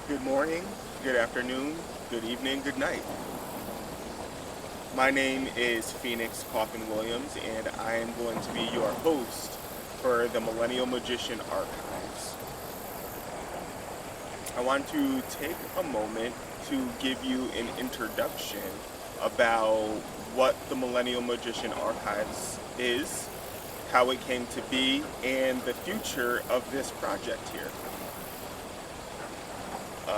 Good morning, good afternoon, good evening, good night. My name is Phoenix Coffin-Williams, and I am going to be your host for the Millennial Magician Archives. I want to take a moment to give you an introduction about what the Millennial Magician Archives is, how it came to be, and the future of this project here.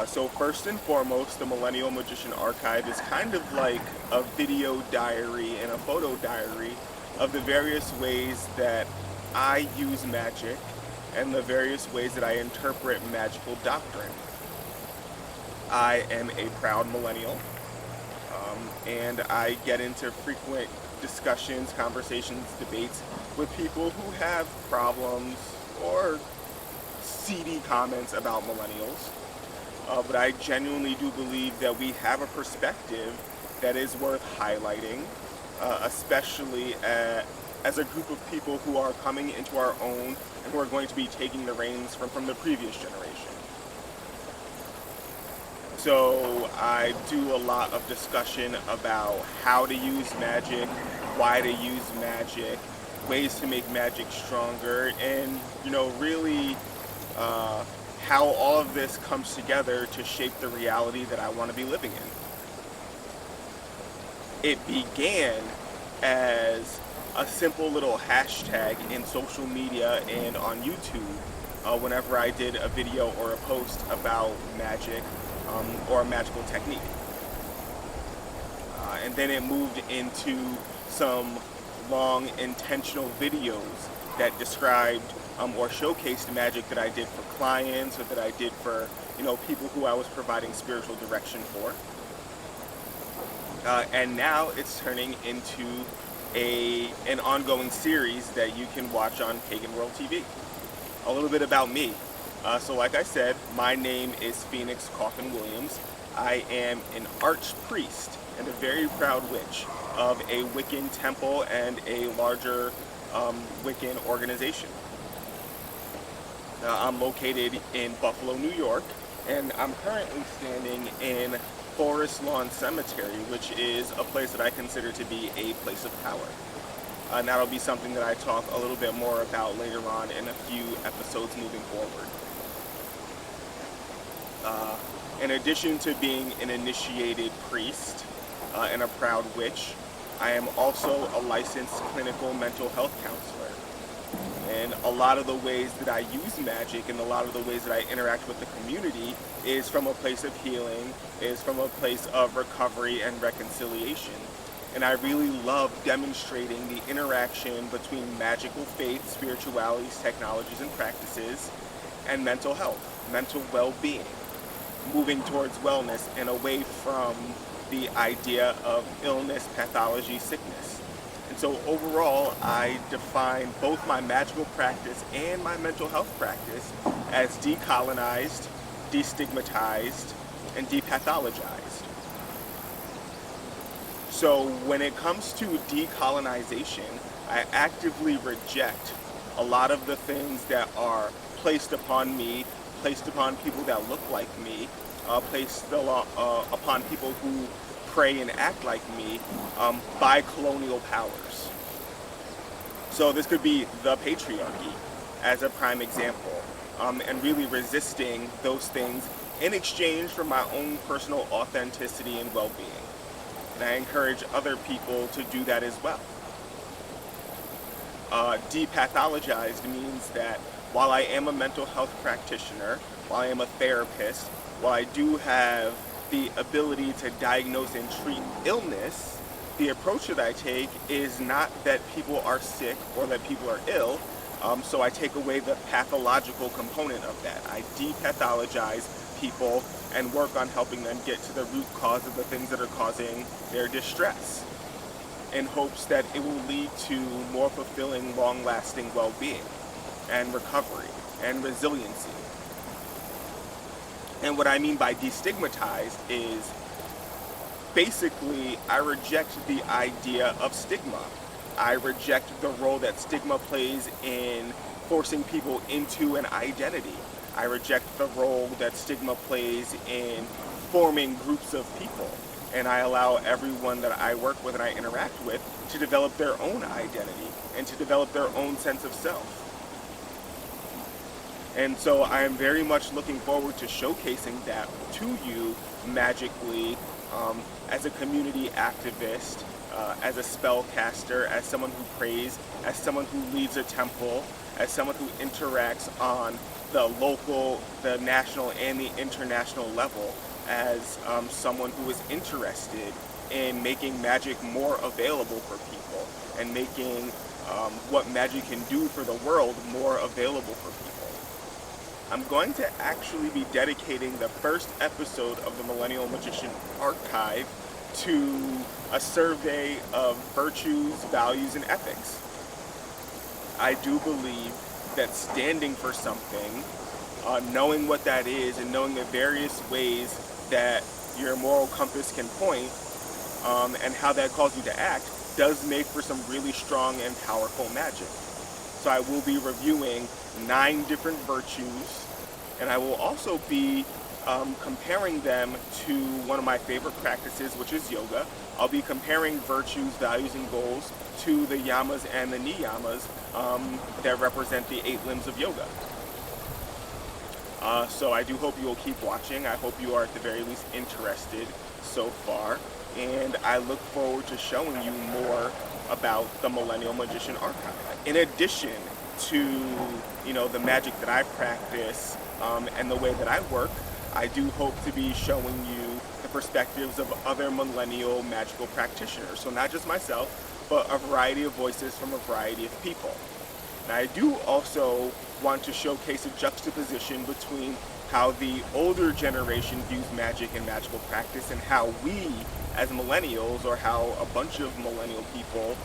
So first and foremost, the Millennial Magician Archive is kind of like a video diary and a photo diary of the various ways that I use magic and the various ways that I interpret magical doctrine. I am a proud millennial, and I get into frequent discussions, conversations, debates with people who have problems or seedy comments about millennials. But I genuinely do believe that we have a perspective that is worth highlighting, especially as a group of people who are coming into our own and who are going to be taking the reins from the previous generation. So I do a lot of discussion about how to use magic, why to use magic, ways to make magic stronger, and really how all of this comes together to shape the reality that I want to be living in. It began as a simple little hashtag in social media and on YouTube whenever I did a video or a post about magic or a magical technique. And then it moved into some long intentional videos that described or showcased magic that I did for clients or that I did for people who I was providing spiritual direction for. And now it's turning into an ongoing series that you can watch on Pagan World TV. A little bit about me. So like I said, my name is Phoenix Coffin-Williams. I am an archpriest and a very proud witch of a Wiccan temple and a larger Wiccan organization. I'm located in Buffalo, New York, and I'm currently standing in Forest Lawn Cemetery, which is a place that I consider to be a place of power. And that'll be something that I talk a little bit more about later on in a few episodes moving forward. In addition to being an initiated priest and a proud witch, I am also a licensed clinical mental health counselor. And a lot of the ways that I use magic and a lot of the ways that I interact with the community is from a place of healing, is from a place of recovery and reconciliation. And I really love demonstrating the interaction between magical faith, spiritualities, technologies, and practices, and mental health, mental well-being, moving towards wellness and away from the idea of illness, pathology, sickness. And so overall, I define both my magical practice and my mental health practice as decolonized, destigmatized, and depathologized. So when it comes to decolonization, I actively reject a lot of the things that are placed upon me, placed upon people that look like me, placed upon people who pray and act like me by colonial powers. So this could be the patriarchy as a prime example, and really resisting those things in exchange for my own personal authenticity and well-being. And I encourage other people to do that as well. Depathologized means that while I am a mental health practitioner, while I am a therapist, while I do have the ability to diagnose and treat illness, the approach that I take is not that people are sick or that people are ill, so I take away the pathological component of that. I depathologize people and work on helping them get to the root cause of the things that are causing their distress, in hopes that it will lead to more fulfilling, long-lasting well-being and recovery and resiliency. And what I mean by destigmatized is basically I reject the idea of stigma. I reject the role that stigma plays in forcing people into an identity. I reject the role that stigma plays in forming groups of people. And I allow everyone that I work with and I interact with to develop their own identity and to develop their own sense of self. And so I am very much looking forward to showcasing that to you magically, as a community activist, as a spellcaster, as someone who prays, as someone who leads a temple, as someone who interacts on the local, the national, and the international level, as someone who is interested in making magic more available for people and making what magic can do for the world more available for people. I'm going to actually be dedicating the first episode of the Millennial Magician Archive to a survey of virtues, values, and ethics. I do believe that standing for something, knowing what that is, and knowing the various ways that your moral compass can point, and how that calls you to act, does make for some really strong and powerful magic. So I will be reviewing 9 different virtues, and I will also be comparing them to one of my favorite practices, which is yoga. I'll be comparing virtues, values, and goals to the Yamas and the Niyamas that represent the 8 limbs of yoga. So I do hope you will keep watching. I hope you are at the very least interested so far, and I look forward to showing you more about the Millennial Magician Archive. In addition to, the magic that I practice and the way that I work, I do hope to be showing you the perspectives of other millennial magical practitioners. So not just myself, but a variety of voices from a variety of people. And I do also want to showcase a juxtaposition between how the older generation views magic and magical practice and how we as millennials, or how a bunch of millennial people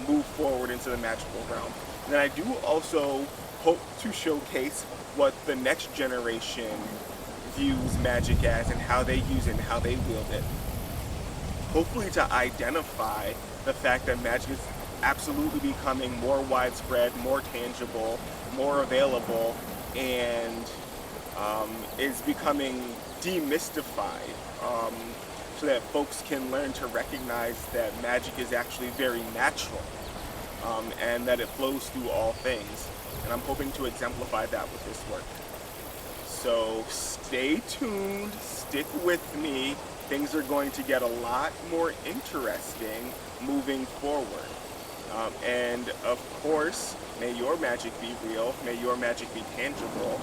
move forward into the magical realm. And then I do also hope to showcase what the next generation views magic as and how they use it and how they wield it. Hopefully to identify the fact that magic is absolutely becoming more widespread, more tangible, more available, and is becoming demystified, so that folks can learn to recognize that magic is actually very natural, and that it flows through all things. And I'm hoping to exemplify that with this work. So stay tuned, stick with me. Things are going to get a lot more interesting moving forward. And of course, may your magic be real, may your magic be tangible.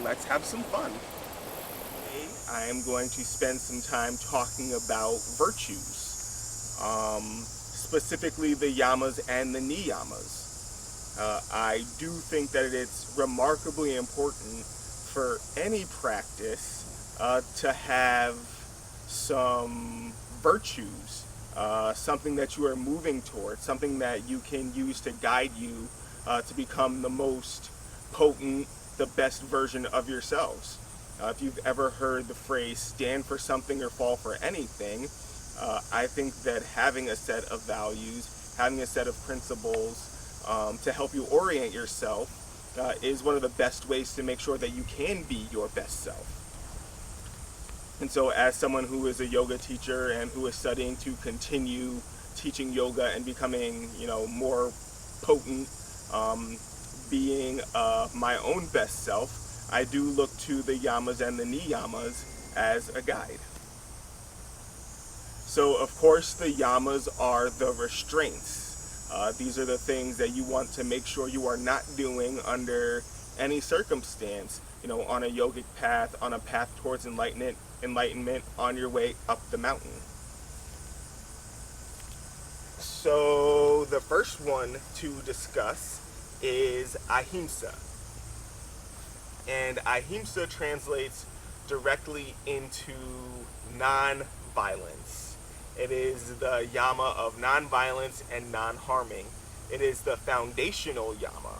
Let's have some fun. Today, I am going to spend some time talking about virtues, specifically the Yamas and the Niyamas. I do think that it's remarkably important for any practice to have some virtues, something that you are moving towards, something that you can use to guide you to become the most potent, the best version of yourselves. If you've ever heard the phrase stand for something or fall for anything, I think that having a set of values, having a set of principles to help you orient yourself is one of the best ways to make sure that you can be your best self. And so as someone who is a yoga teacher and who is studying to continue teaching yoga and becoming, more potent, being my own best self, I do look to the Yamas and the Niyamas as a guide. So of course the Yamas are the restraints. These are the things that you want to make sure you are not doing under any circumstance, on a yogic path, on a path towards enlightenment, on your way up the mountain. So the first one to discuss is ahimsa. And ahimsa translates directly into non-violence. It is the yama of non-violence and non-harming. It is the foundational yama.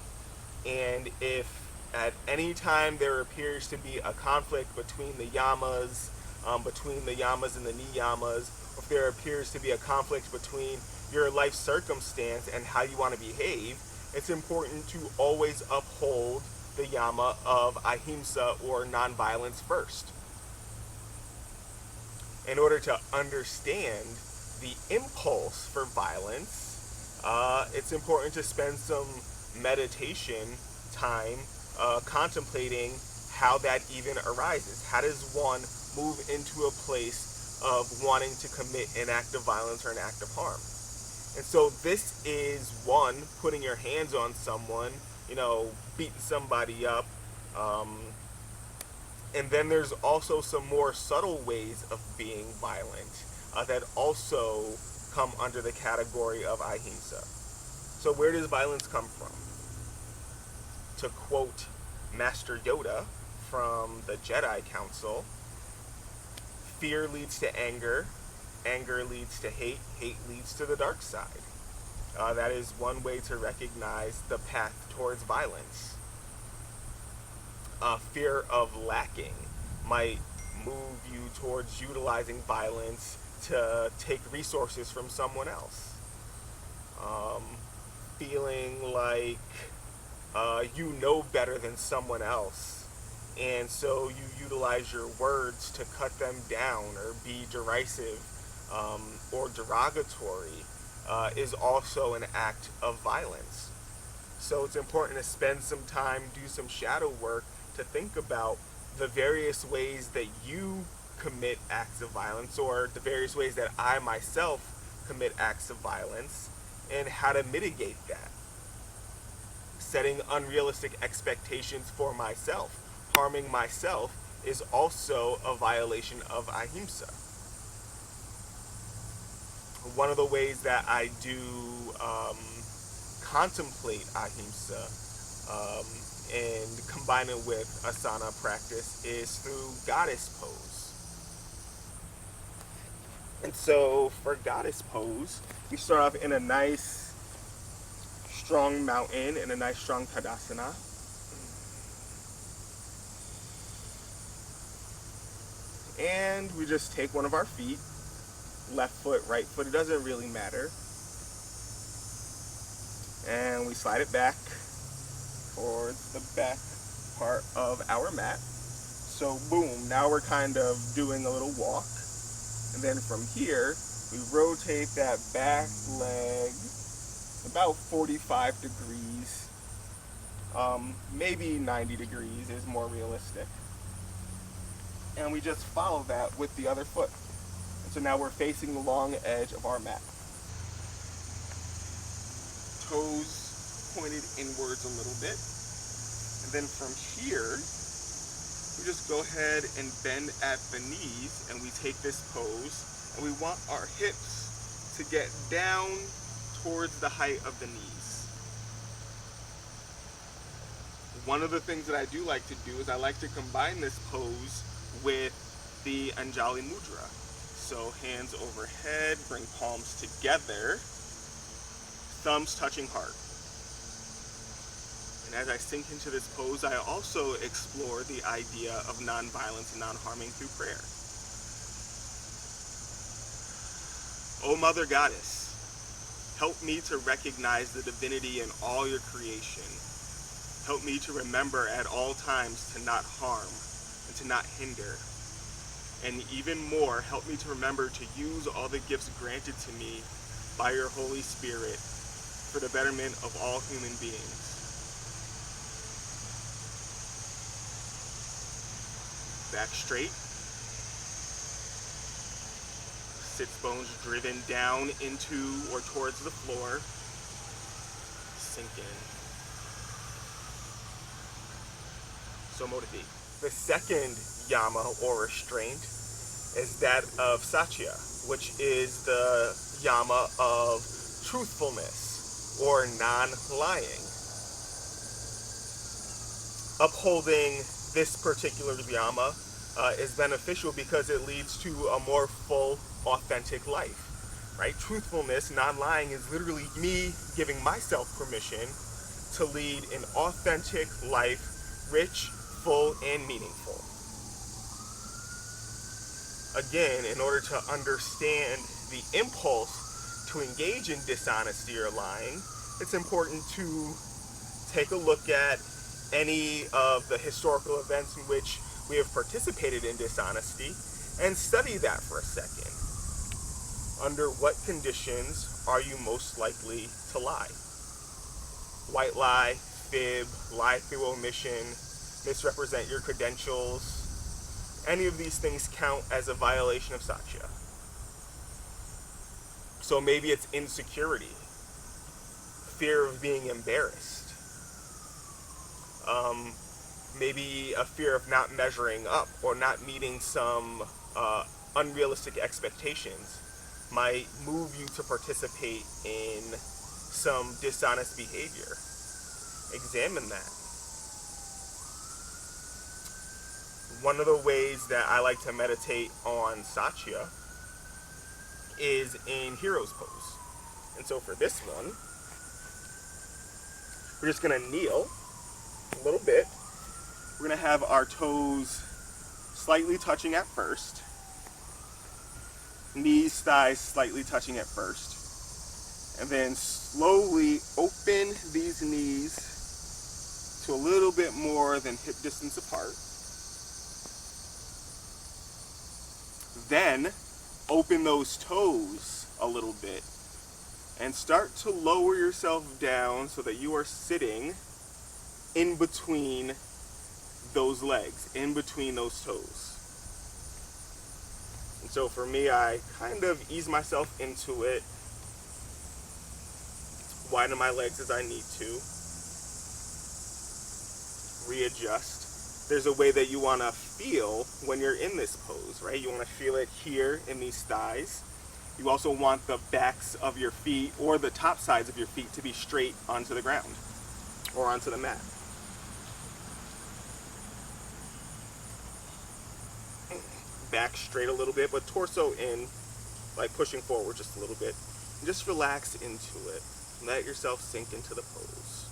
And if at any time there appears to be a conflict between the yamas and the niyamas, or if there appears to be a conflict between your life circumstance and how you want to behave, it's important to always uphold the yama of ahimsa, or nonviolence, first. In order to understand the impulse for violence, it's important to spend some meditation time contemplating how that even arises. How does one move into a place of wanting to commit an act of violence or an act of harm? And so this is one, putting your hands on someone, beating somebody up. And then there's also some more subtle ways of being violent that also come under the category of ahimsa. So where does violence come from? To quote Master Yoda from the Jedi Council, fear leads to anger, anger leads to hate, hate leads to the dark side. That is one way to recognize the path towards violence. Fear of lacking might move you towards utilizing violence to take resources from someone else. Feeling like you know better than someone else, and so you utilize your words to cut them down or be derisive or derogatory, is also an act of violence. So it's important to spend some time, do some shadow work, to think about the various ways that you commit acts of violence, or the various ways that I myself commit acts of violence, and how to mitigate that. Setting unrealistic expectations for myself, harming myself, is also a violation of ahimsa. One of the ways that I do contemplate ahimsa and combine it with asana practice is through goddess pose. And so for goddess pose, we start off in a nice strong mountain and a nice strong tadasana. And we just take one of our feet, left foot, right foot, it doesn't really matter. And we slide it back towards the back part of our mat. So boom, now we're kind of doing a little walk. And then from here, we rotate that back leg about 45 degrees. Maybe 90 degrees is more realistic. And we just follow that with the other foot. And so now we're facing the long edge of our mat. Toes pointed inwards a little bit. And then from here, we just go ahead and bend at the knees, and we take this pose, and we want our hips to get down towards the height of the knees. One of the things that I do like to do is I like to combine this pose with the Anjali Mudra. So hands overhead, bring palms together, thumbs touching heart. And as I sink into this pose, I also explore the idea of non-violence and non-harming through prayer. O Mother Goddess, help me to recognize the divinity in all your creation. Help me to remember at all times to not harm and to not hinder. And even more, help me to remember to use all the gifts granted to me by your Holy Spirit for the betterment of all human beings. Back straight. Sits bones driven down into or towards the floor. Sink in. Somodati. The second yama or restraint is that of satya, which is the yama of truthfulness or non-lying. Upholding this particular yama is beneficial because it leads to a more full, authentic life, right? Truthfulness, non-lying, is literally me giving myself permission to lead an authentic life, rich, full, and meaningful. Again, in order to understand the impulse to engage in dishonesty or lying, it's important to take a look at any of the historical events in which we have participated in dishonesty and study that for a second. Under what conditions are you most likely to lie? White lie, fib, lie through omission, misrepresent your credentials. Any of these things count as a violation of satya. So maybe it's insecurity, fear of being embarrassed, maybe a fear of not measuring up or not meeting some unrealistic expectations might move you to participate in some dishonest behavior. Examine that. One of the ways that I like to meditate on satya is in hero's pose. And so for this one, we're just going to kneel a little bit. We're going to have our toes slightly touching at first. Knees, thighs slightly touching at first. And then slowly open these knees to a little bit more than hip distance apart. Then open those toes a little bit and start to lower yourself down so that you are sitting in between those legs, in between those toes. And so for me, I kind of ease myself into it, widen my legs as I need to, readjust. There's a way that you want to feel when you're in this pose, right? You want to feel it here in these thighs. You also want the backs of your feet or the top sides of your feet to be straight onto the ground or onto the mat. Back straight a little bit, but torso in, like pushing forward just a little bit. And just relax into it. Let yourself sink into the pose.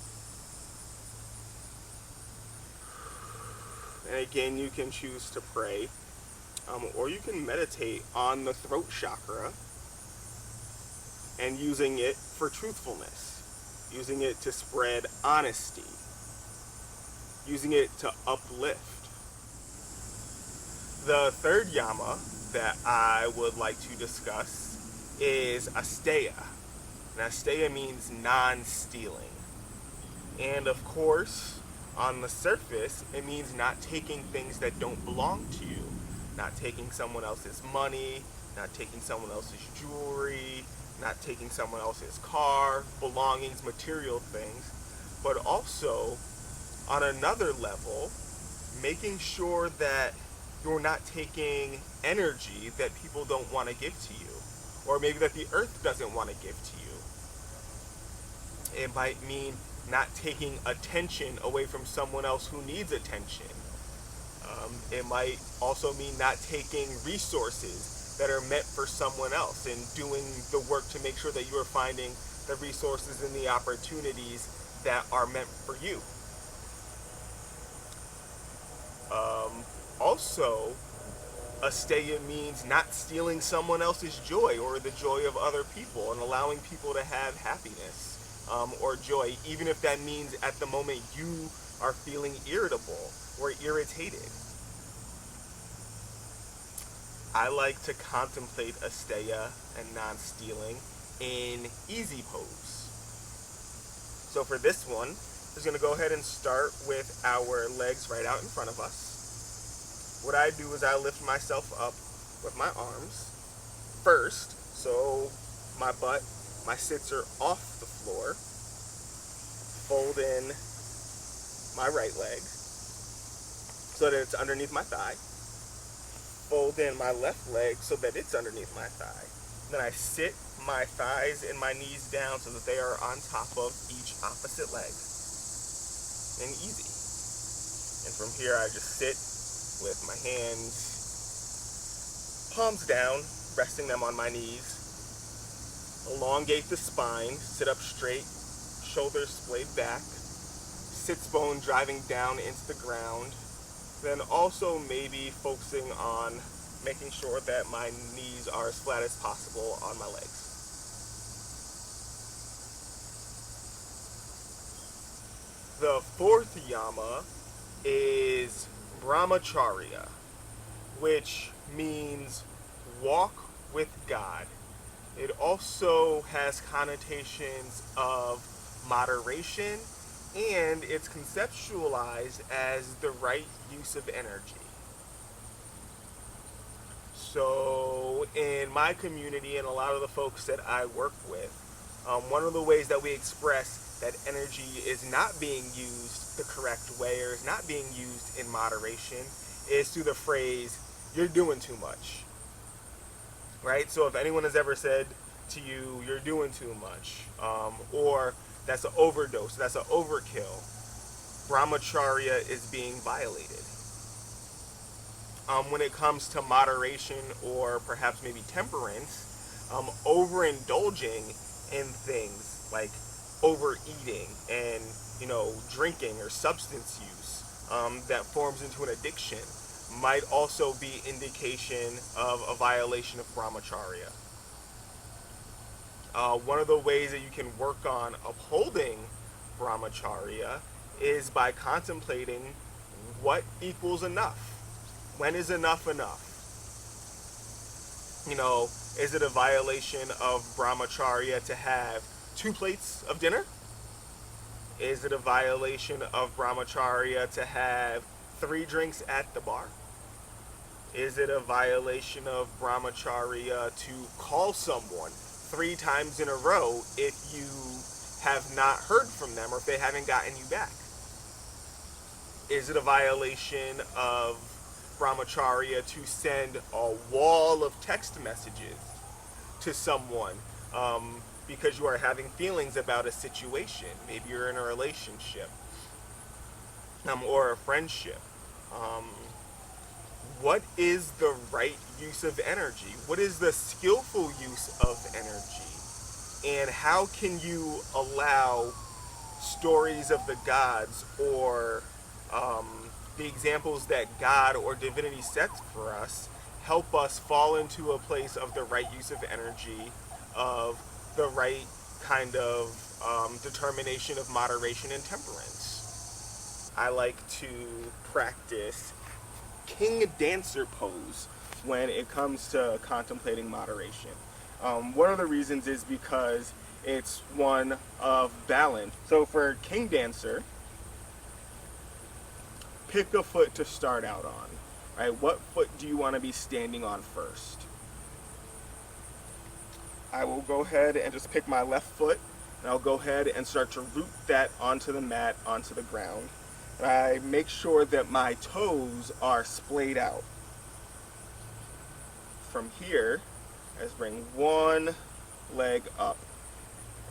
And again, you can choose to pray, or you can meditate on the throat chakra and using it for truthfulness, using it to spread honesty, using it to uplift. The third yama that I would like to discuss is asteya. And asteya means non-stealing. And of course, on the surface, it means not taking things that don't belong to you. Not taking someone else's money, not taking someone else's jewelry, not taking someone else's car, belongings, material things. But also, on another level, making sure that you're not taking energy that people don't want to give to you, or maybe that the earth doesn't want to give to you. It might mean not taking attention away from someone else who needs attention. It might also mean not taking resources that are meant for someone else and doing the work to make sure that you are finding the resources and the opportunities that are meant for you. Also, asteya means not stealing someone else's joy or the joy of other people and allowing people to have happiness or joy, even if that means at the moment you are feeling irritable or irritated. I like to contemplate asteya and non-stealing in easy pose. So for this one, I'm just going to go ahead and start with our legs right out in front of us. What I do is I lift myself up with my arms first, so my butt, my sits are off the floor. Fold in my right leg so that it's underneath my thigh. Fold in my left leg so that it's underneath my thigh. Then I sit my thighs and my knees down so that they are on top of each opposite leg. And easy. And from here I just sit with my hands, palms down, resting them on my knees. Elongate the spine, sit up straight, shoulders splayed back, sits bone driving down into the ground. Then also maybe focusing on making sure that my knees are as flat as possible on my legs. yama is brahmacharya, which means walk with God. It also has connotations of moderation, and it's conceptualized as the right use of energy. So in my community and a lot of the folks that I work with, one of the ways that we express that energy is not being used the correct way or is not being used in moderation is through the phrase, "you're doing too much." Right? So if anyone has ever said to you, "you're doing too much," or "that's an overdose, that's an overkill," brahmacharya is being violated. When it comes to moderation or perhaps maybe temperance, overindulging in things like overeating and drinking or substance use that forms into an addiction might also be indication of a violation of brahmacharya. One of the ways that you can work on upholding brahmacharya is by contemplating what equals enough. When is enough enough? Is it a violation of brahmacharya to have 2 plates of dinner? Is it a violation of brahmacharya to have 3 drinks at the bar? Is it a violation of brahmacharya to call someone 3 times in a row if you have not heard from them or if they haven't gotten you back? Is it a violation of brahmacharya to send a wall of text messages to someone because you are having feelings about a situation? Maybe you're in a relationship or a friendship. What is the right use of energy? What is the skillful use of energy? And how can you allow stories of the gods or the examples that God or divinity sets for us help us fall into a place of the right use of energy, of the right kind of determination of moderation and temperance? I like to practice king dancer pose when it comes to contemplating moderation. One of the reasons is because it's one of balance. So for king dancer, pick a foot to start out on. Right? What foot do you want to be standing on first? I will go ahead and just pick my left foot, and I'll go ahead and start to root that onto the mat, onto the ground. And I make sure that my toes are splayed out. From here, I just bring one leg up,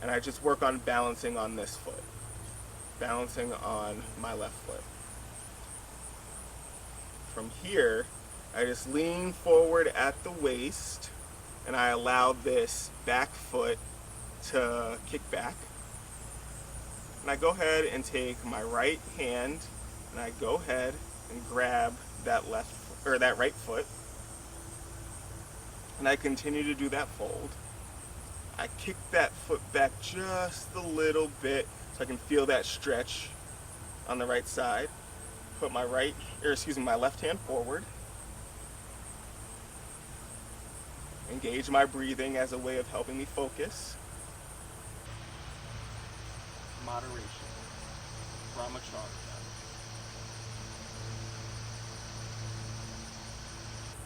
and I just work on balancing on this foot, balancing on my left foot. From here, I just lean forward at the waist, and I allow this back foot to kick back. And I go ahead and take my right hand, and I go ahead and grab that that right foot, and I continue to do that fold. I kick that foot back just a little bit so I can feel that stretch on the right side. Put my my left hand forward. Engage my breathing as a way of helping me focus. Moderation. Brahmacharya.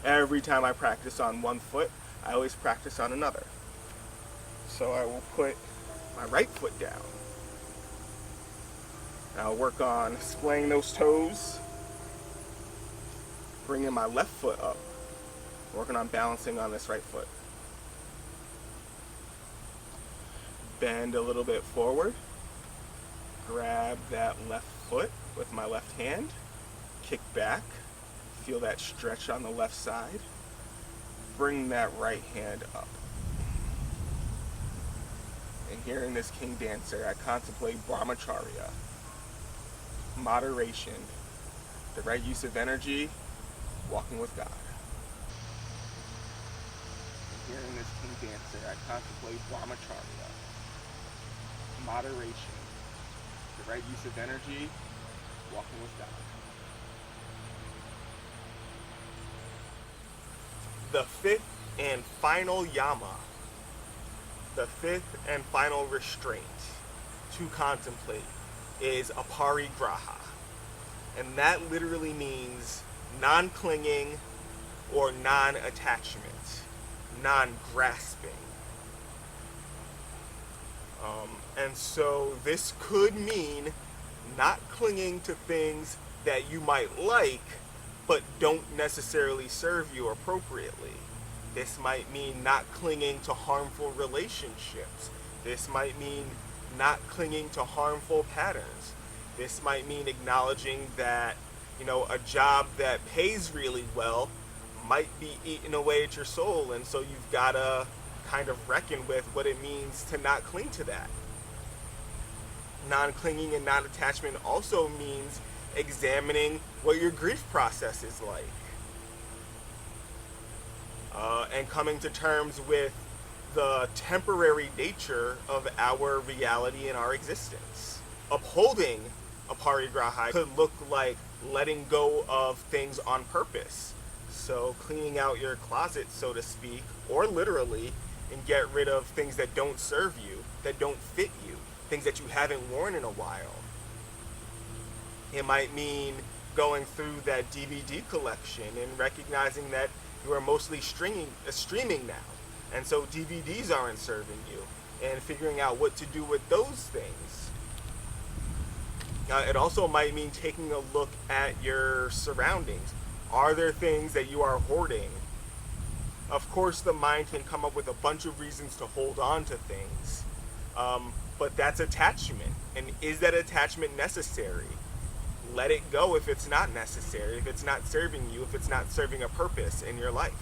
Every time I practice on one foot, I always practice on another. So I will put my right foot down. I'll work on splaying those toes, bringing my left foot up, working on balancing on this right foot. Bend a little bit forward, grab that left foot with my left hand, kick back, feel that stretch on the left side, bring that right hand up. And here in this king dancer, I contemplate brahmacharya. Moderation, the right use of energy, walking with God. Here in this king dancer, I contemplate brahmacharya, moderation, the right use of energy, Walking with God. The fifth and final yama, the fifth and final restraint to contemplate is aparigraha. And that literally means non-clinging or non-attachment, non-grasping. And so this could mean not clinging to things that you might like but don't necessarily serve you appropriately. This might mean not clinging to harmful relationships. This might mean not clinging to harmful patterns. This might mean acknowledging that, a job that pays really well might be eating away at your soul, and so you've got to kind of reckon with what it means to not cling to that. Non-clinging and non-attachment also means examining what your grief process is like. And coming to terms with the temporary nature of our reality and our existence. Upholding aparigraha could look like letting go of things on purpose. So cleaning out your closet, so to speak, or literally, and get rid of things that don't serve you, that don't fit you, things that you haven't worn in a while. It might mean going through that DVD collection and recognizing that you are mostly streaming now, and so DVDs aren't serving you, and figuring out what to do with those things. It also might mean taking a look at your surroundings. Are there things that you are hoarding? Of course, the mind can come up with a bunch of reasons to hold on to things, but that's attachment. And is that attachment necessary? Let it go if it's not necessary, if it's not serving you, if it's not serving a purpose in your life.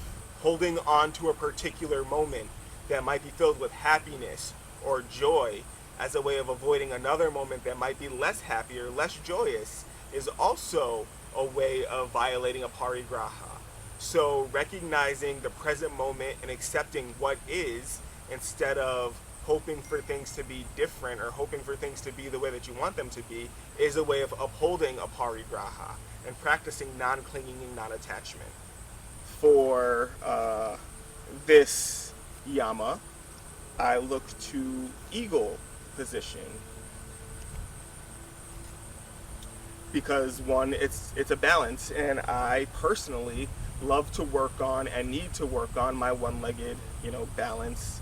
Holding on to a particular moment that might be filled with happiness or joy as a way of avoiding another moment that might be less happy or less joyous is also a way of violating aparigraha. So recognizing the present moment and accepting what is, instead of hoping for things to be different or hoping for things to be the way that you want them to be, is a way of upholding aparigraha and practicing non-clinging and non-attachment. For this yama, I look to eagle position, because one, it's a balance, and I personally love to work on and need to work on my one-legged, balance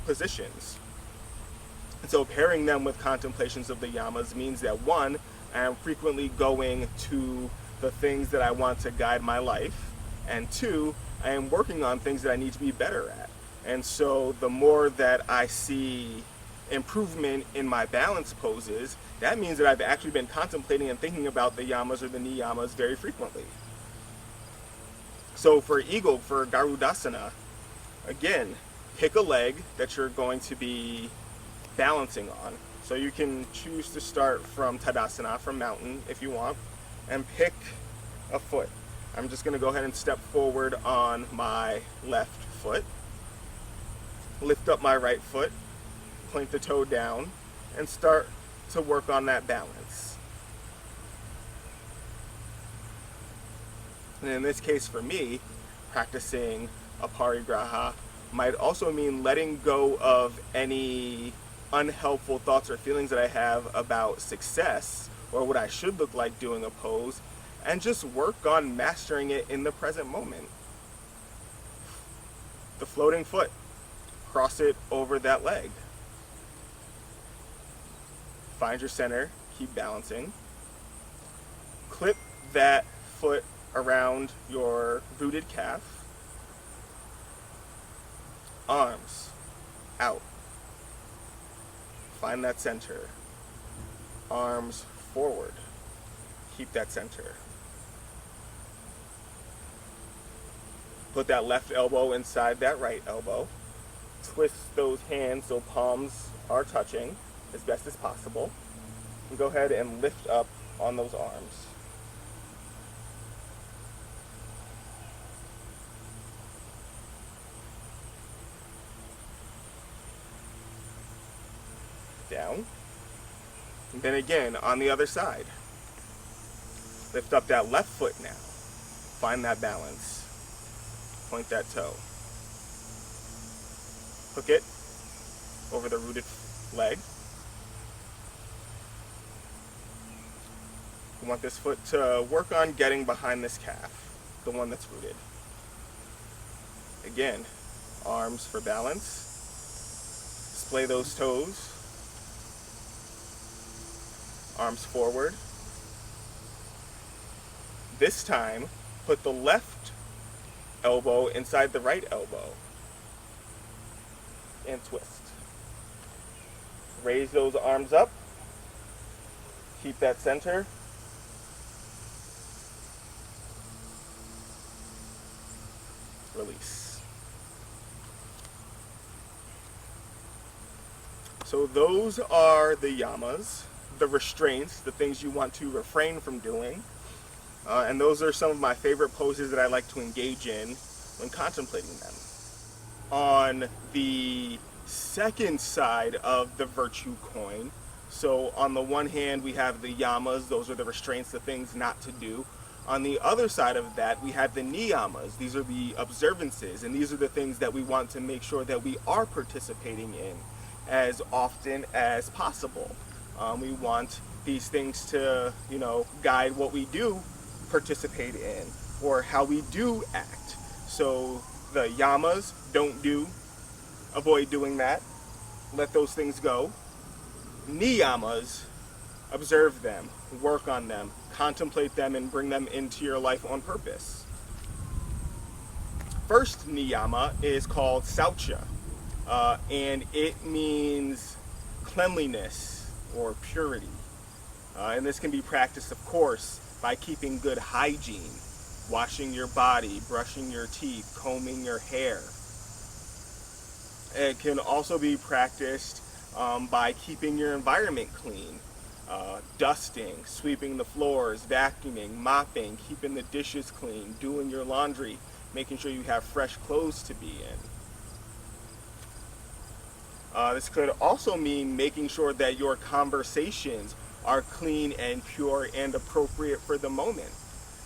positions. And so pairing them with contemplations of the yamas means that one, I am frequently going to the things that I want to guide my life, and two, I am working on things that I need to be better at. And so the more that I see improvement in my balance poses, that means that I've actually been contemplating and thinking about the yamas or the niyamas very frequently. So for eagle, for Garudasana, again, pick a leg that you're going to be balancing on. So you can choose to start from Tadasana, from mountain, if you want, and pick a foot. I'm just going to go ahead and step forward on my left foot, lift up my right foot, point the toe down, and start to work on that balance. And in this case for me, practicing aparigraha might also mean letting go of any unhelpful thoughts or feelings that I have about success or what I should look like doing a pose, and just work on mastering it in the present moment. The floating foot, cross it over that leg. Find your center, keep balancing. Clip that foot around your rooted calf. Arms out. Find that center. Arms forward. Keep that center. Put that left elbow inside that right elbow. Twist those hands so palms are touching as best as possible. And go ahead and lift up on those arms. Down. And then again on the other side. Lift up that left foot now. Find that balance. Point that toe. Hook it over the rooted leg. You want this foot to work on getting behind this calf, the one that's rooted. Again, arms for balance. Splay those toes. Arms forward. This time, put the left elbow inside the right elbow and twist. Raise those arms up. Keep that center. Release. So those are the yamas, the restraints, the things you want to refrain from doing. And those are some of my favorite poses that I like to engage in when contemplating them. On the second side of the virtue coin, so on the one hand we have the yamas, those are the restraints, the things not to do. On the other side of that, we have the niyamas. These are the observances, and these are the things that we want to make sure that we are participating in as often as possible. We want these things to, guide what we do participate in, or how we do act. So the yamas, don't do, avoid doing that, let those things go. Niyamas, observe them, work on them, contemplate them, and bring them into your life on purpose. First niyama is called saucha, and it means cleanliness or purity. And this can be practiced, of course, by keeping good hygiene, washing your body, brushing your teeth, combing your hair. It can also be practiced by keeping your environment clean, dusting, sweeping the floors, vacuuming, mopping, keeping the dishes clean, doing your laundry, making sure you have fresh clothes to be in. This could also mean making sure that your conversations are clean and pure and appropriate for the moment.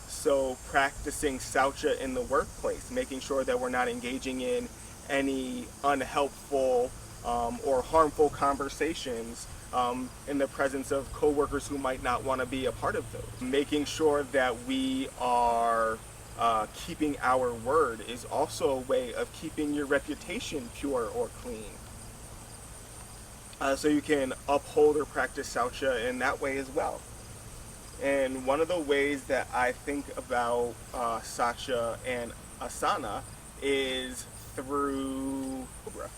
So practicing saucha in the workplace, making sure that we're not engaging in any unhelpful or harmful conversations in the presence of coworkers who might not want to be a part of those. Making sure that we are keeping our word is also a way of keeping your reputation pure or clean. So you can uphold or practice saucha in that way as well. And one of the ways that I think about saucha and asana is through cobra.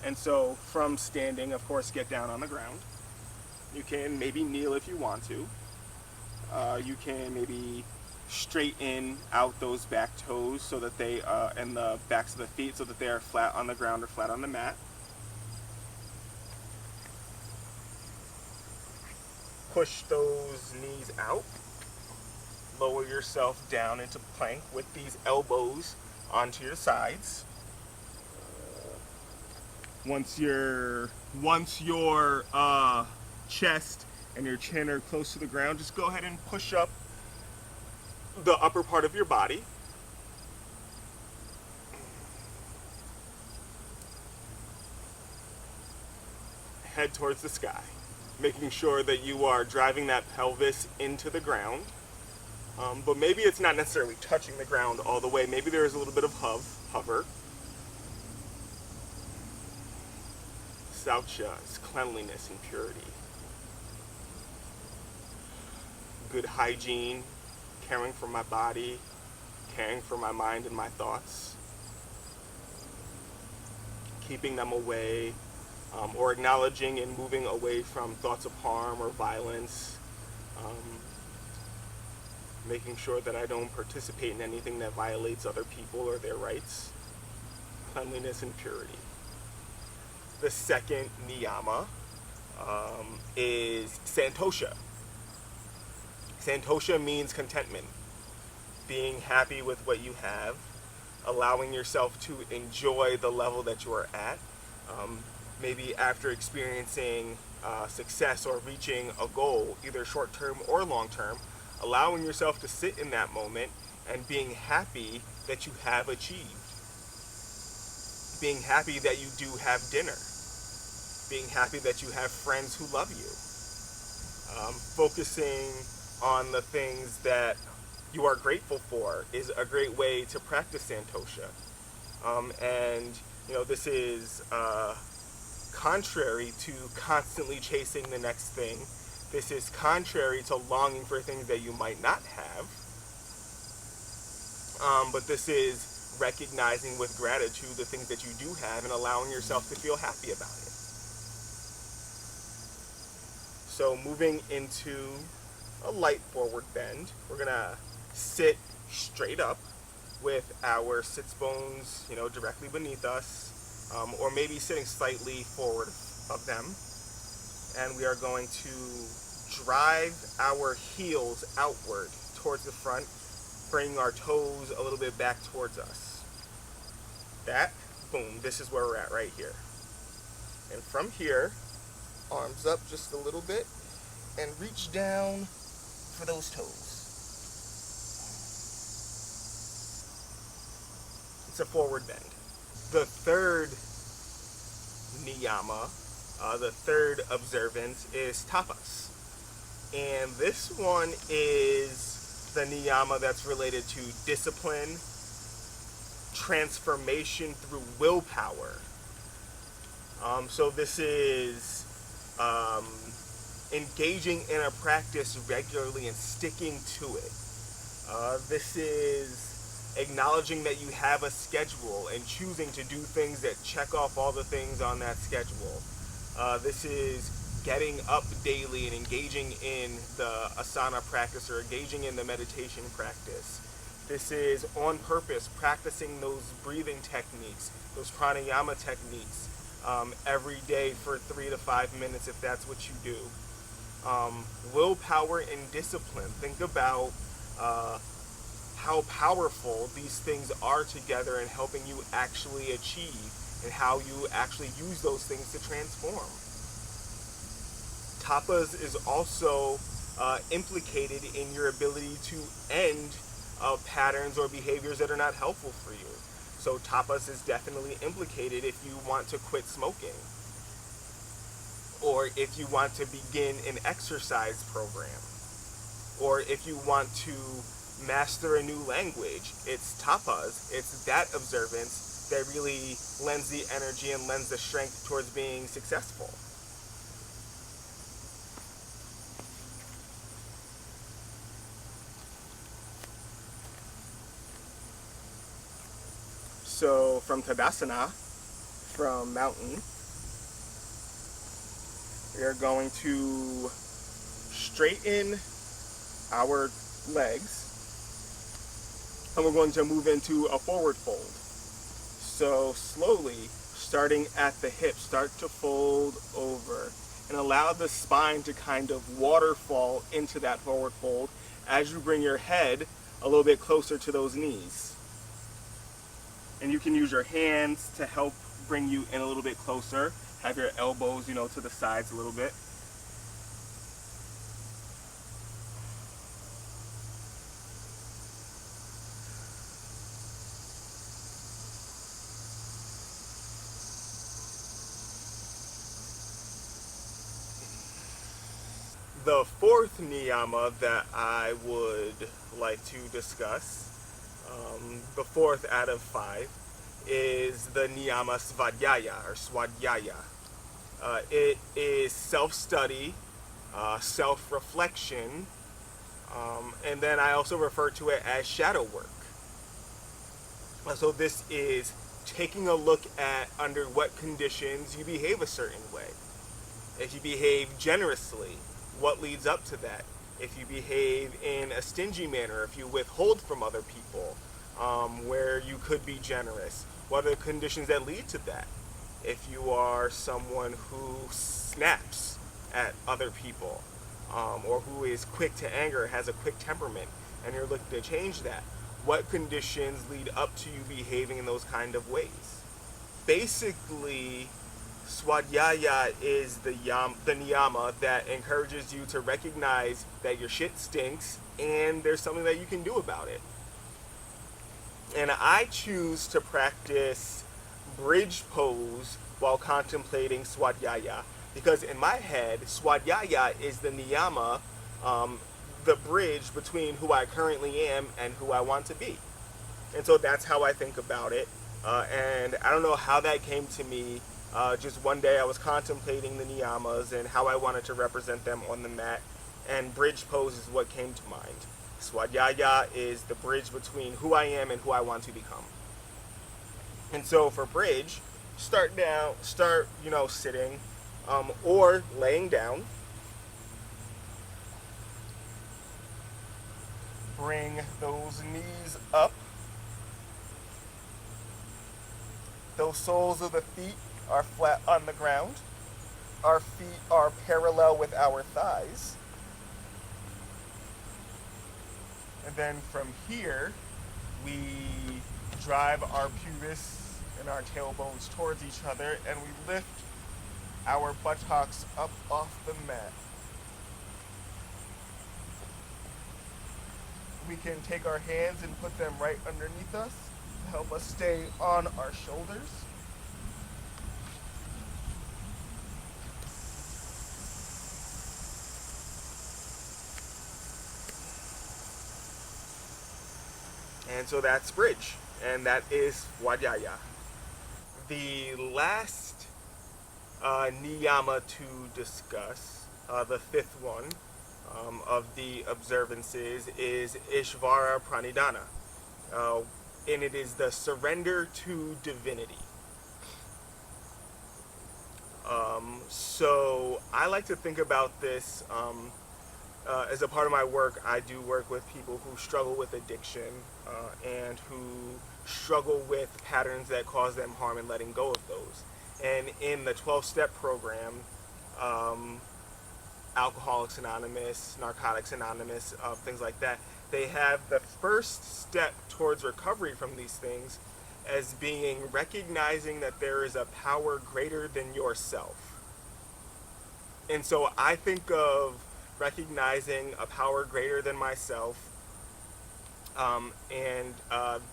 And so from standing, of course, get down on the ground. You can maybe kneel if you want to. You can maybe straighten out those back toes so that they, and the backs of the feet so that they are flat on the ground or flat on the mat. Push those knees out. Lower yourself down into plank with these elbows onto your sides. Once your chest and your chin are close to the ground, just go ahead and push up the upper part of your body. Head towards the sky, making sure that you are driving that pelvis into the ground. But maybe it's not necessarily touching the ground all the way. Maybe there is a little bit of hover. Saucha is cleanliness and purity. Good hygiene, caring for my body, caring for my mind and my thoughts. Keeping them away, or acknowledging and moving away from thoughts of harm or violence. Making sure that I don't participate in anything that violates other people or their rights. Cleanliness and purity. The second niyama is santosha. Santosha means contentment, being happy with what you have, allowing yourself to enjoy the level that you are at. Maybe after experiencing success or reaching a goal, either short-term or long-term, allowing yourself to sit in that moment and being happy that you have achieved. Being happy that you do have dinner. Being happy that you have friends who love you. Focusing on the things that you are grateful for is a great way to practice Santosha. And this is contrary to constantly chasing the next thing. This is contrary to longing for things that you might not have. But this is recognizing with gratitude the things that you do have and allowing yourself to feel happy about it. So moving into a light forward bend, we're going to sit straight up with our sits bones, directly beneath us, or maybe sitting slightly forward of them. And we are going to drive our heels outward towards the front, bringing our toes a little bit back towards us. Boom, this is where we're at right here. And from here, arms up just a little bit, and reach down for those toes. It's a forward bend. The third niyama, the third observance, is tapas. And this one is the niyama that's related to discipline, transformation through willpower. So this is engaging in a practice regularly and sticking to it. This is acknowledging that you have a schedule and choosing to do things that check off all the things on that schedule. This is getting up daily and engaging in the asana practice or engaging in the meditation practice. This is on purpose practicing those breathing techniques, those pranayama techniques, every day for 3 to 5 minutes if that's what you do. Willpower and discipline. Think about how powerful these things are together in helping you actually achieve and how you actually use those things to transform. Tapas is also implicated in your ability to end patterns or behaviors that are not helpful for you. So tapas is definitely implicated if you want to quit smoking, or if you want to begin an exercise program, or if you want to master a new language. It's tapas, it's that observance that really lends the energy and lends the strength towards being successful. So from Tadasana, from mountain, we are going to straighten our legs, and we're going to move into a forward fold. So slowly, starting at the hip, start to fold over and allow the spine to kind of waterfall into that forward fold as you bring your head a little bit closer to those knees. And you can use your hands to help bring you in a little bit closer. Have your elbows, to the sides a little bit. The fourth niyama that I would like to discuss, the fourth out of 5, is the niyama svadhyaya or swadhyaya. It is self-study, self-reflection, and then I also refer to it as shadow work. So this is taking a look at under what conditions you behave a certain way. If you behave generously, what leads up to that? If you behave in a stingy manner, if you withhold from other people, where you could be generous, what are the conditions that lead to that? If you are someone who snaps at other people, or who is quick to anger, has a quick temperament, and you're looking to change that, what conditions lead up to you behaving in those kind of ways? Basically, Swadhyaya is the niyama that encourages you to recognize that your shit stinks and there's something that you can do about it. And I choose to practice bridge pose while contemplating Swadhyaya, because in my head, Swadhyaya is the niyama, the bridge between who I currently am and who I want to be. And so that's how I think about it. And I don't know how that came to me. Just one day I was contemplating the niyamas and how I wanted to represent them on the mat, and bridge pose is what came to mind. Swadhyaya is the bridge between who I am and who I want to become. And so for bridge, start sitting, or laying down. Bring those knees up. Those soles of the feet are flat on the ground. Our feet are parallel with our thighs. And then from here, we drive our pubis and our tailbones towards each other, and we lift our buttocks up off the mat. We can take our hands and put them right underneath us to help us stay on our shoulders. And so that's bridge, and that is Swadhyaya. The last niyama to discuss, the fifth one of the observances, is Ishvara Pranidhana, and it is the surrender to divinity. So I like to think about this as a part of my work. I do work with people who struggle with addiction and who struggle with patterns that cause them harm and letting go of those. And in the 12-step program, Alcoholics Anonymous, Narcotics Anonymous, things like that, they have the first step towards recovery from these things as being recognizing that there is a power greater than yourself. And so I think of recognizing a power greater than myself, and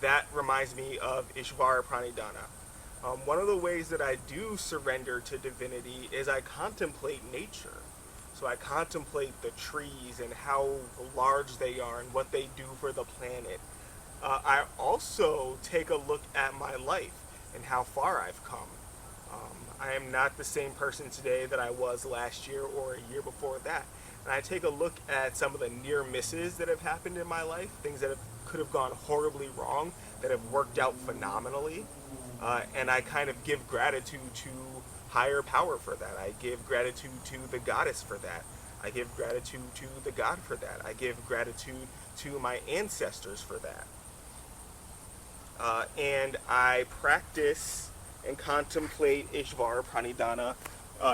that reminds me of Ishvara Pranidhana. One of the ways that I do surrender to divinity is I contemplate nature. So I contemplate the trees and how large they are and what they do for the planet. I also take a look at my life and how far I've come. I am not the same person today that I was last year or a year before that. And I take a look at some of the near misses that have happened in my life, things that could have gone horribly wrong, that have worked out phenomenally. And I kind of give gratitude to higher power for that. I give gratitude to the goddess for that. I give gratitude to the God for that. I give gratitude to my ancestors for that. And I practice and contemplate Ishvara Pranidhana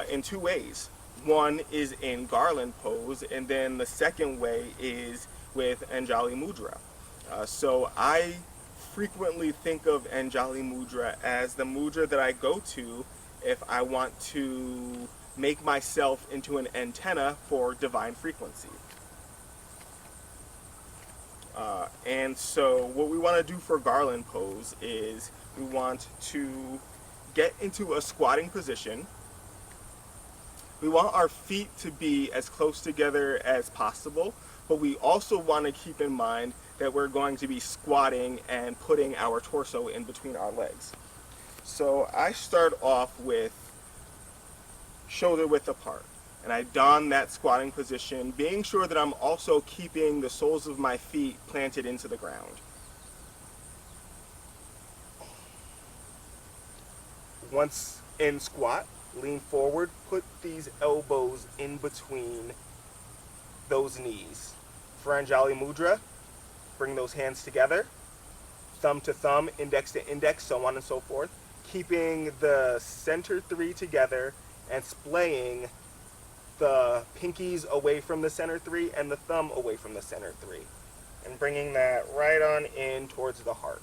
in two ways. One is in garland pose, and then the second way is with Anjali Mudra. So I frequently think of Anjali Mudra as the mudra that I go to if I want to make myself into an antenna for divine frequency. And so what we want to do for garland pose is we want to get into a squatting position. We want our feet to be as close together as possible, but we also want to keep in mind that we're going to be squatting and putting our torso in between our legs. So I start off with shoulder width apart, and I don that squatting position, being sure that I'm also keeping the soles of my feet planted into the ground. Once in squat, lean forward, put these elbows in between those knees. For Anjali Mudra, bring those hands together, thumb to thumb, index to index, so on and so forth, keeping the center three together and splaying the pinkies away from the center three and the thumb away from the center three, and bringing that right on in towards the heart.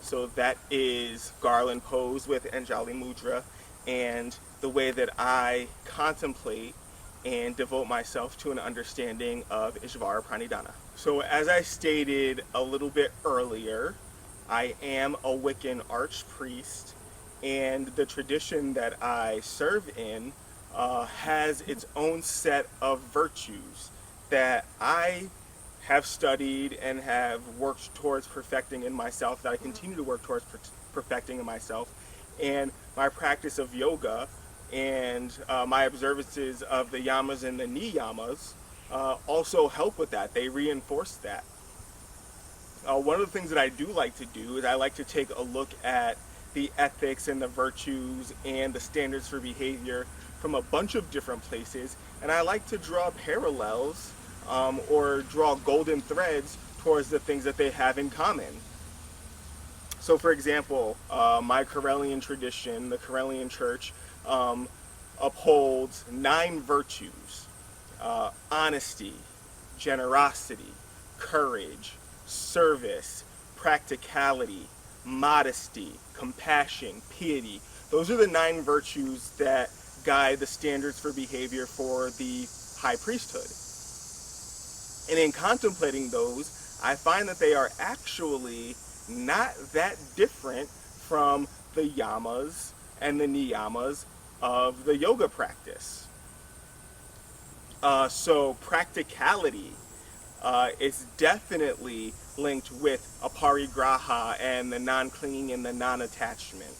So that is garland pose with Anjali Mudra, and the way that I contemplate and devote myself to an understanding of Ishvara Pranidhana. So as I stated a little bit earlier, I am a Wiccan archpriest, and the tradition that I serve in has its own set of virtues that I have studied and have worked towards perfecting in myself, that I continue to work towards perfecting in myself. And my practice of yoga and my observances of the Yamas and the Niymas also help with that. They reinforce that. One of the things that I do like to do is I like to take a look at the ethics and the virtues and the standards for behavior from a bunch of different places, and I like to draw parallels or draw golden threads towards the things that they have in common. So for example, my Correllian tradition, the Correllian Church, upholds 9 virtues: honesty, generosity, courage, service, practicality, modesty, compassion, piety. Those are the 9 virtues that guide the standards for behavior for the high priesthood. And in contemplating those, I find that they are actually not that different from the Yamas and the Niyamas of the yoga practice. So practicality is definitely linked with aparigraha and the non-clinging and the non-attachment.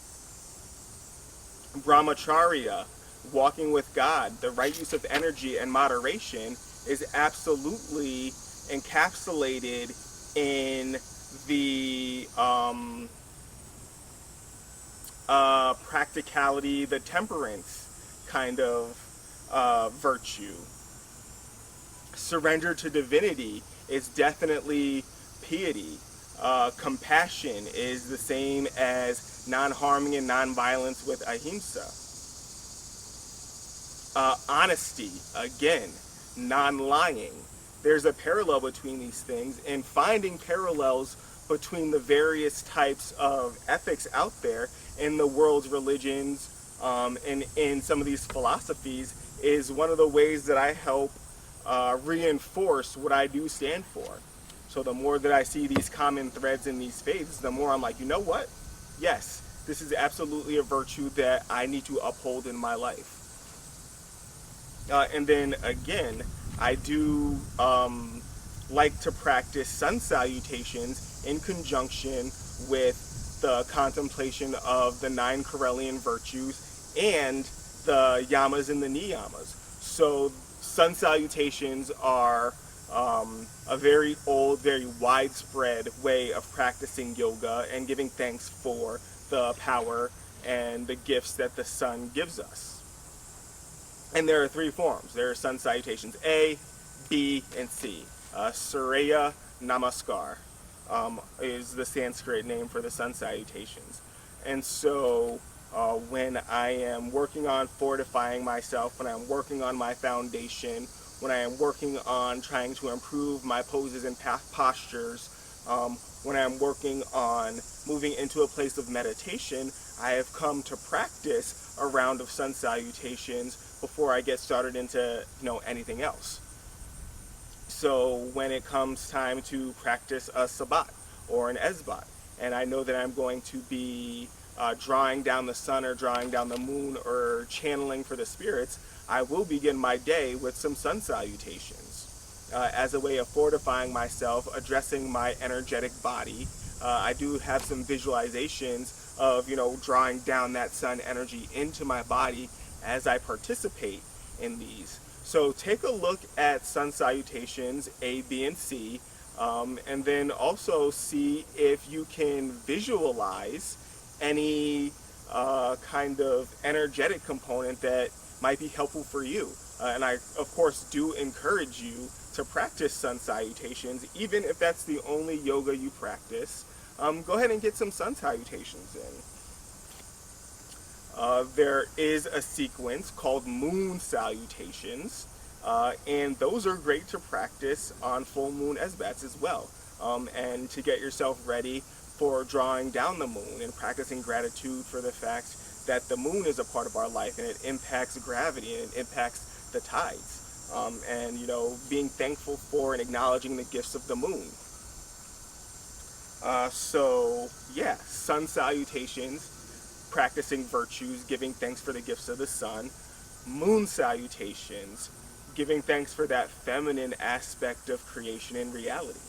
Brahmacharya, walking with God, the right use of energy and moderation, is absolutely encapsulated in the practicality, the temperance kind of virtue. Surrender to divinity is definitely piety. Compassion is the same as non-harming and non-violence with ahimsa. Honesty, again, non-lying. There's a parallel between these things, and finding parallels between the various types of ethics out there in the world's religions and in some of these philosophies is one of the ways that I help reinforce what I do stand for. So the more that I see these common threads in these faiths, the more I'm like, you know what? Yes, this is absolutely a virtue that I need to uphold in my life. And then again, I do like to practice sun salutations in conjunction with the contemplation of the 9 Correllian virtues and the Yamas and the Niyamas. So sun salutations are a very old, very widespread way of practicing yoga and giving thanks for the power and the gifts that the sun gives us. And there are 3 forms. There are sun salutations A, B, and C. Surya Namaskar is the Sanskrit name for the sun salutations. And so when I am working on fortifying myself, when I'm working on my foundation, when I am working on trying to improve my poses and postures, when I'm working on moving into a place of meditation, I have come to practice a round of sun salutations before I get started into anything else. So when it comes time to practice a Sabbat or an Esbat, and I know that I'm going to be drawing down the sun or drawing down the moon or channeling for the spirits, I will begin my day with some sun salutations as a way of fortifying myself, addressing my energetic body. I do have some visualizations of drawing down that sun energy into my body as I participate in these. So take a look at sun salutations A, B, and C, and then also see if you can visualize any kind of energetic component that might be helpful for you. And I, of course, do encourage you to practice sun salutations, even if that's the only yoga you practice. Go ahead and get some sun salutations in. There is a sequence called moon salutations, and those are great to practice on full moon Esbats as well, and to get yourself ready for drawing down the moon and practicing gratitude for the fact that the moon is a part of our life and it impacts gravity and it impacts the tides. And being thankful for and acknowledging the gifts of the moon. So yeah, sun salutations, practicing virtues, giving thanks for the gifts of the sun. Moon salutations, giving thanks for that feminine aspect of creation and reality.